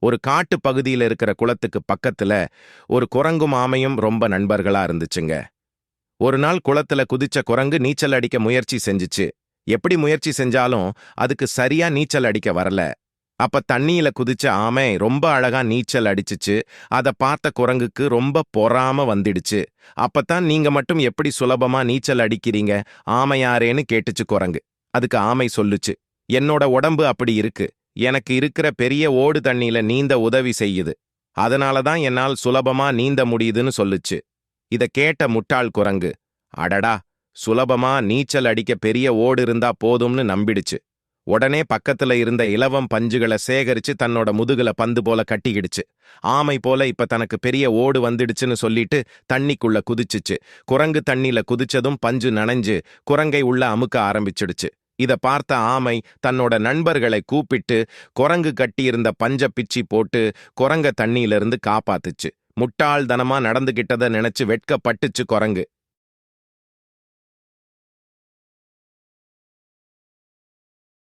ஒரு காட்டு பகுதியில இருக்கிற குளத்துக்கு பக்கத்துல ஒரு குரங்கும் ஆமையும் ரொம்ப நண்பர்களா இருந்துச்சுங்க. ஒரு நாள் குளத்துல குதிச்ச குரங்கு நீச்சல் அடிக்க முயற்சி செஞ்சுச்சு. எப்படி முயற்சி செஞ்சாலும் அதுக்கு சரியா நீச்சல் அடிக்க வரல. அப்ப தண்ணியில குதிச்ச ஆமை ரொம்ப அழகா நீச்சல் அடிச்சுச்சு. அத பார்த்த குரங்குக்கு ரொம்ப பொறாம வந்துடுச்சு. அப்பத்தான் நீங்க மட்டும் எப்படி சுலபமா நீச்சல் அடிக்கிறீங்க ஆமையாரேன்னு கேட்டுச்சு குரங்கு. அதுக்கு ஆமை சொல்லுச்சு, என்னோட உடம்பு அப்படி இருக்கு. எனக்கு இருக்கிற பெரிய ஓடு தண்ணியில நீந்த உதவி செய்யுது. அதனால தான் என்னால் சுலபமா நீந்த முடியுதுன்னு சொல்லுச்சு. இத கேட்ட முட்டாள் குரங்கு, அடடா, சுலபமா நீச்சல் அடிக்க பெரிய ஓடு இருந்தா போதும்னு நம்பிடுச்சு. உடனே பக்கத்துல இருந்த இலவம் பஞ்சுகளை சேகரிச்சு தன்னோட முதுகுல பந்து போல கட்டிக்கிடுச்சு. ஆமை போல இப்ப தனக்கு பெரிய ஓடு வந்துடுச்சுன்னு சொல்லிட்டு தண்ணிக்குள்ள குதிச்சுச்சு. குரங்கு தண்ணில குதிச்சதும் பஞ்சு நனைஞ்சு குரங்கை உள்ள அமுக்க ஆரம்பிச்சிடுச்சு. இத பார்த்த ஆமை தன்னோட நண்பர்களை கூப்பிட்டு குரங்கு கட்டியிருந்த பஞ்ச பிச்சி போட்டு குரங்க தண்ணியிலிருந்து காப்பாத்துச்சு. முட்டாள்தனமா நடந்துகிட்டத நினைச்சு வெட்கப்பட்டுச்சு குரங்கு.